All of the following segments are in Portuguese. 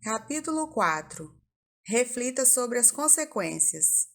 Capítulo 4. Reflita sobre as consequências.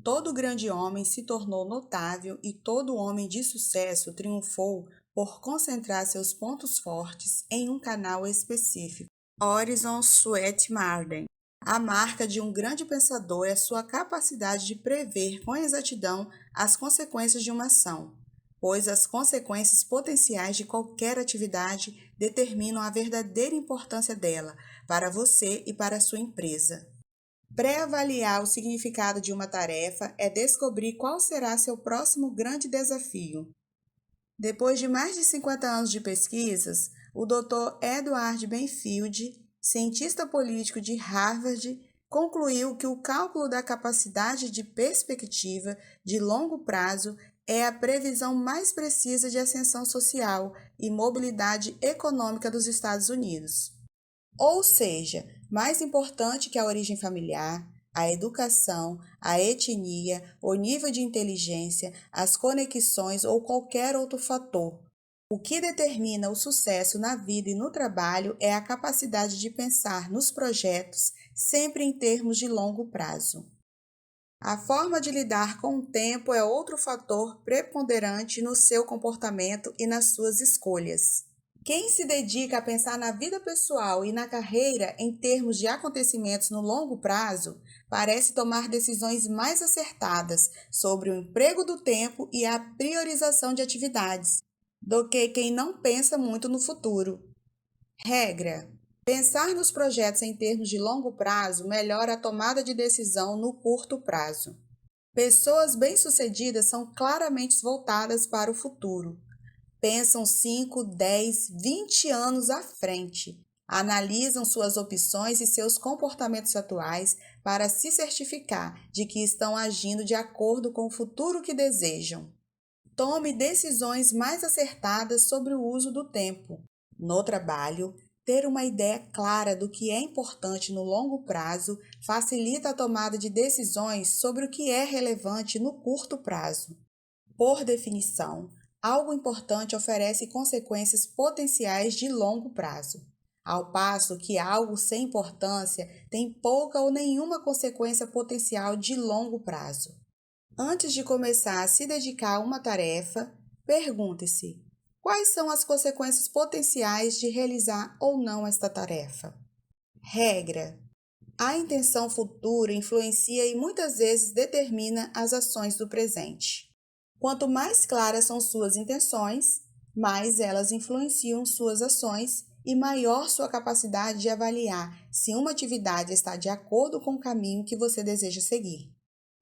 Todo grande homem se tornou notável e todo homem de sucesso triunfou por concentrar seus pontos fortes em um canal específico. Horizon Sweat Marden. A marca de um grande pensador é sua capacidade de prever com exatidão as consequências de uma ação, pois as consequências potenciais de qualquer atividade determinam a verdadeira importância dela para você e para a sua empresa. Pré-avaliar o significado de uma tarefa é descobrir qual será seu próximo grande desafio. Depois de mais de 50 anos de pesquisas, o Dr. Edward Benfield, cientista político de Harvard, concluiu que o cálculo da capacidade de perspectiva de longo prazo é a previsão mais precisa de ascensão social e mobilidade econômica dos Estados Unidos. Ou seja, mais importante que a origem familiar, a educação, a etnia, o nível de inteligência, as conexões ou qualquer outro fator. O que determina o sucesso na vida e no trabalho é a capacidade de pensar nos projetos sempre em termos de longo prazo. A forma de lidar com o tempo é outro fator preponderante no seu comportamento e nas suas escolhas. Quem se dedica a pensar na vida pessoal e na carreira em termos de acontecimentos no longo prazo, parece tomar decisões mais acertadas sobre o emprego do tempo e a priorização de atividades, do que quem não pensa muito no futuro. Regra: pensar nos projetos em termos de longo prazo melhora a tomada de decisão no curto prazo. Pessoas bem-sucedidas são claramente voltadas para o futuro. Pensam 5, 10, 20 anos à frente. Analisam suas opções e seus comportamentos atuais para se certificar de que estão agindo de acordo com o futuro que desejam. Tome decisões mais acertadas sobre o uso do tempo. No trabalho, ter uma ideia clara do que é importante no longo prazo facilita a tomada de decisões sobre o que é relevante no curto prazo. Por definição, algo importante oferece consequências potenciais de longo prazo, ao passo que algo sem importância tem pouca ou nenhuma consequência potencial de longo prazo. Antes de começar a se dedicar a uma tarefa, pergunte-se: quais são as consequências potenciais de realizar ou não esta tarefa? Regra: a intenção futura influencia e muitas vezes determina as ações do presente. Quanto mais claras são suas intenções, mais elas influenciam suas ações e maior sua capacidade de avaliar se uma atividade está de acordo com o caminho que você deseja seguir.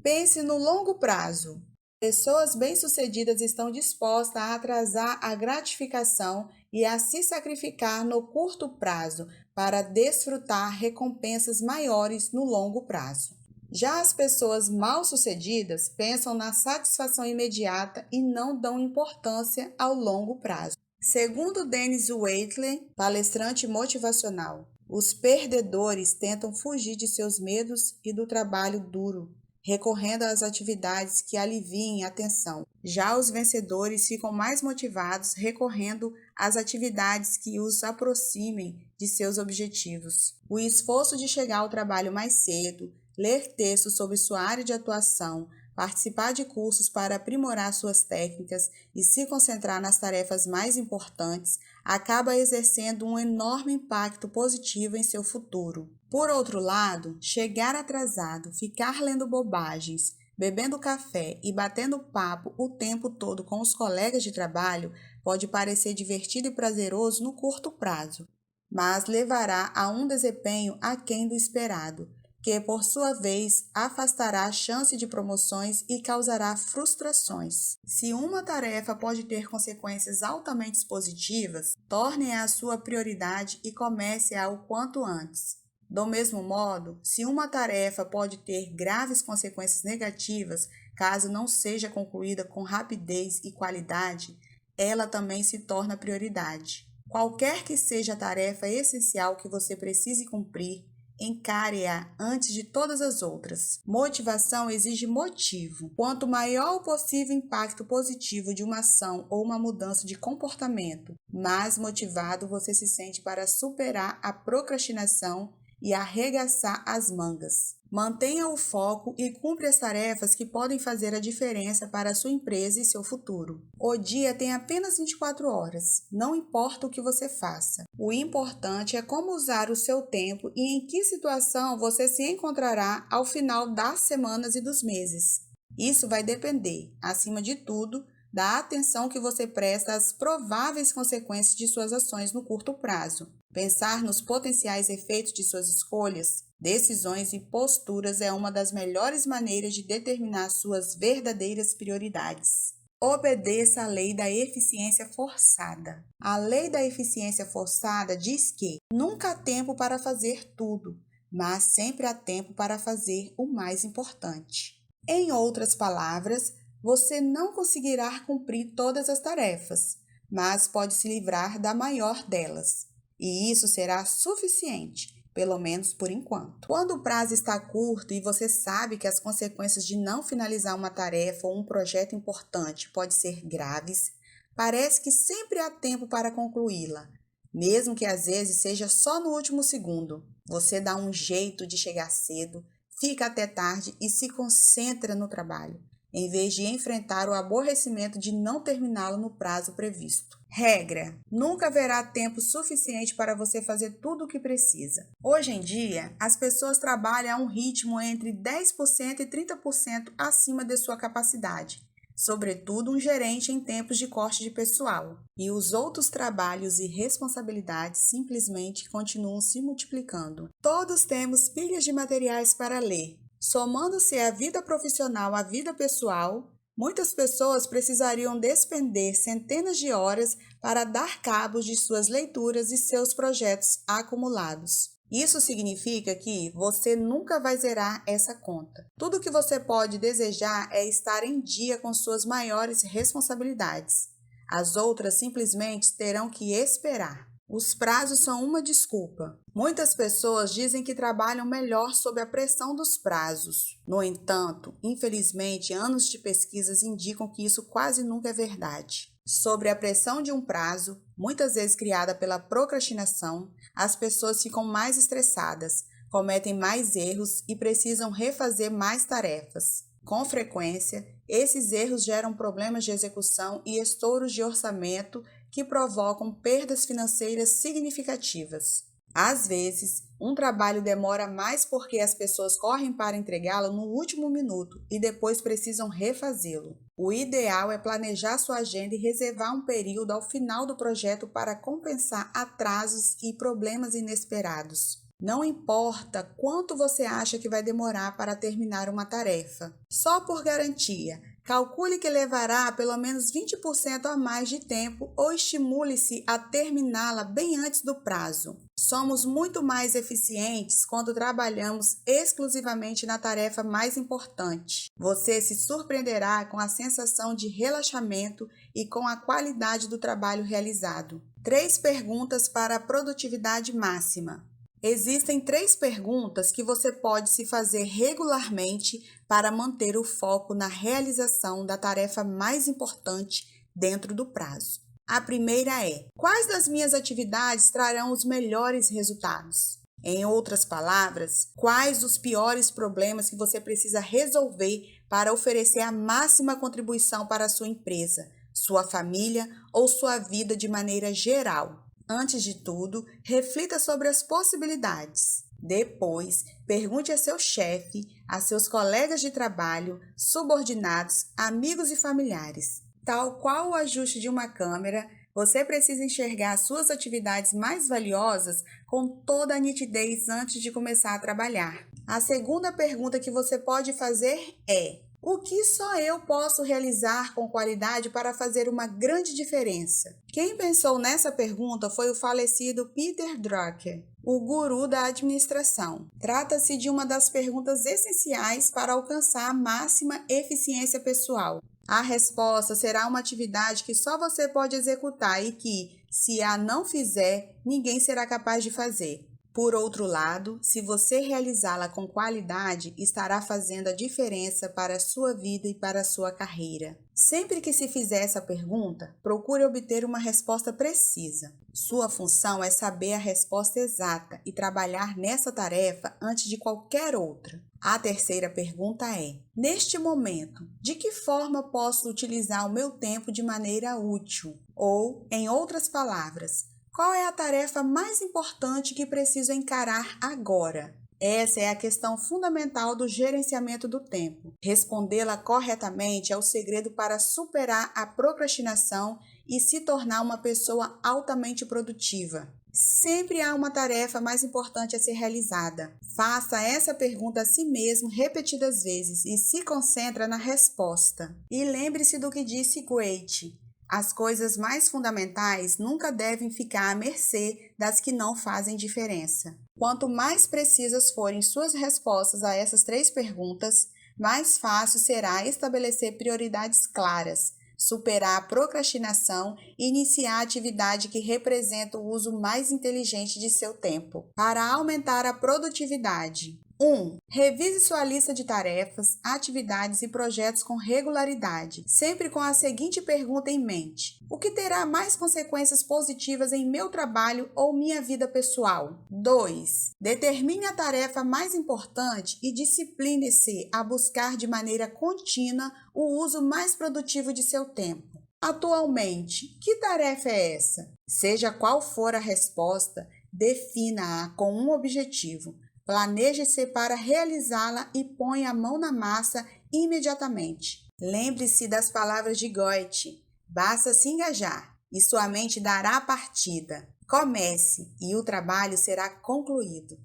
Pense no longo prazo. Pessoas bem-sucedidas estão dispostas a atrasar a gratificação e a se sacrificar no curto prazo para desfrutar recompensas maiores no longo prazo. Já as pessoas mal-sucedidas pensam na satisfação imediata e não dão importância ao longo prazo. Segundo Dennis Waitley, palestrante motivacional, os perdedores tentam fugir de seus medos e do trabalho duro, recorrendo às atividades que aliviem a tensão. Já os vencedores ficam mais motivados recorrendo às atividades que os aproximem de seus objetivos. O esforço de chegar ao trabalho mais cedo, ler textos sobre sua área de atuação, participar de cursos para aprimorar suas técnicas e se concentrar nas tarefas mais importantes acaba exercendo um enorme impacto positivo em seu futuro. Por outro lado, chegar atrasado, ficar lendo bobagens, bebendo café e batendo papo o tempo todo com os colegas de trabalho pode parecer divertido e prazeroso no curto prazo, mas levará a um desempenho aquém do esperado, que, por sua vez, afastará a chance de promoções e causará frustrações. Se uma tarefa pode ter consequências altamente positivas, torne-a a sua prioridade e comece-a o quanto antes. Do mesmo modo, se uma tarefa pode ter graves consequências negativas caso não seja concluída com rapidez e qualidade, ela também se torna prioridade. Qualquer que seja a tarefa essencial que você precise cumprir, encare-a antes de todas as outras. Motivação exige motivo. Quanto maior o possível impacto positivo de uma ação ou uma mudança de comportamento, mais motivado você se sente para superar a procrastinação e arregaçar as mangas. Mantenha o foco e cumpra as tarefas que podem fazer a diferença para a sua empresa e seu futuro. O dia tem apenas 24 horas, não importa o que você faça. O importante é como usar o seu tempo e em que situação você se encontrará ao final das semanas e dos meses. Isso vai depender, acima de tudo, da atenção que você presta às prováveis consequências de suas ações no curto prazo. Pensar nos potenciais efeitos de suas escolhas, decisões e posturas é uma das melhores maneiras de determinar suas verdadeiras prioridades. Obedeça à lei da eficiência forçada. A lei da eficiência forçada diz que nunca há tempo para fazer tudo, mas sempre há tempo para fazer o mais importante. Em outras palavras, você não conseguirá cumprir todas as tarefas, mas pode se livrar da maior delas. E isso será suficiente, pelo menos por enquanto. Quando o prazo está curto e você sabe que as consequências de não finalizar uma tarefa ou um projeto importante podem ser graves, parece que sempre há tempo para concluí-la, mesmo que às vezes seja só no último segundo. Você dá um jeito de chegar cedo, fica até tarde e se concentra no trabalho, em vez de enfrentar o aborrecimento de não terminá-lo no prazo previsto. Regra: nunca haverá tempo suficiente para você fazer tudo o que precisa. Hoje em dia, as pessoas trabalham a um ritmo entre 10% e 30% acima de sua capacidade, sobretudo um gerente em tempos de corte de pessoal. E os outros trabalhos e responsabilidades simplesmente continuam se multiplicando. Todos temos pilhas de materiais para ler. Somando-se a vida profissional à vida pessoal, muitas pessoas precisariam despender centenas de horas para dar cabo de suas leituras e seus projetos acumulados. Isso significa que você nunca vai zerar essa conta. Tudo o que você pode desejar é estar em dia com suas maiores responsabilidades. As outras simplesmente terão que esperar. Os prazos são uma desculpa. Muitas pessoas dizem que trabalham melhor sob a pressão dos prazos. No entanto, infelizmente, anos de pesquisas indicam que isso quase nunca é verdade. Sob a pressão de um prazo, muitas vezes criada pela procrastinação, as pessoas ficam mais estressadas, cometem mais erros e precisam refazer mais tarefas. Com frequência, esses erros geram problemas de execução e estouros de orçamento que provocam perdas financeiras significativas. Às vezes, um trabalho demora mais porque as pessoas correm para entregá-lo no último minuto e depois precisam refazê-lo. O ideal é planejar sua agenda e reservar um período ao final do projeto para compensar atrasos e problemas inesperados. Não importa quanto você acha que vai demorar para terminar uma tarefa. Só por garantia, calcule que levará pelo menos 20% a mais de tempo ou estimule-se a terminá-la bem antes do prazo. Somos muito mais eficientes quando trabalhamos exclusivamente na tarefa mais importante. Você se surpreenderá com a sensação de relaxamento e com a qualidade do trabalho realizado. 3 perguntas para a produtividade máxima. Existem 3 perguntas que você pode se fazer regularmente para manter o foco na realização da tarefa mais importante dentro do prazo. A primeira é: quais das minhas atividades trarão os melhores resultados? Em outras palavras, quais os piores problemas que você precisa resolver para oferecer a máxima contribuição para a sua empresa, sua família ou sua vida de maneira geral? Antes de tudo, reflita sobre as possibilidades. Depois, pergunte a seu chefe, a seus colegas de trabalho, subordinados, amigos e familiares. Tal qual o ajuste de uma câmera, você precisa enxergar suas atividades mais valiosas com toda a nitidez antes de começar a trabalhar. A segunda pergunta que você pode fazer é: o que só eu posso realizar com qualidade para fazer uma grande diferença? Quem pensou nessa pergunta foi o falecido Peter Drucker, o guru da administração. Trata-se de uma das perguntas essenciais para alcançar a máxima eficiência pessoal. A resposta será uma atividade que só você pode executar e que, se a não fizer, ninguém será capaz de fazer. Por outro lado, se você realizá-la com qualidade, estará fazendo a diferença para a sua vida e para a sua carreira. Sempre que se fizer essa pergunta, procure obter uma resposta precisa. Sua função é saber a resposta exata e trabalhar nessa tarefa antes de qualquer outra. A terceira pergunta é: neste momento, de que forma posso utilizar o meu tempo de maneira útil? Ou, em outras palavras, qual é a tarefa mais importante que preciso encarar agora? Essa é a questão fundamental do gerenciamento do tempo. Respondê-la corretamente é o segredo para superar a procrastinação e se tornar uma pessoa altamente produtiva. Sempre há uma tarefa mais importante a ser realizada. Faça essa pergunta a si mesmo repetidas vezes e se concentre na resposta. E lembre-se do que disse Goethe: as coisas mais fundamentais nunca devem ficar à mercê das que não fazem diferença. Quanto mais precisas forem suas respostas a essas 3 perguntas, mais fácil será estabelecer prioridades claras, superar a procrastinação e iniciar a atividade que representa o uso mais inteligente de seu tempo. Para aumentar a produtividade: 1. Revise sua lista de tarefas, atividades e projetos com regularidade, sempre com a seguinte pergunta em mente: o que terá mais consequências positivas em meu trabalho ou minha vida pessoal? 2. Determine a tarefa mais importante e discipline-se a buscar de maneira contínua o uso mais produtivo de seu tempo. Atualmente, que tarefa é essa? Seja qual for a resposta, defina-a com um objetivo. Planeje-se para realizá-la e ponha a mão na massa imediatamente. Lembre-se das palavras de Goethe: basta se engajar e sua mente dará a partida. Comece e o trabalho será concluído.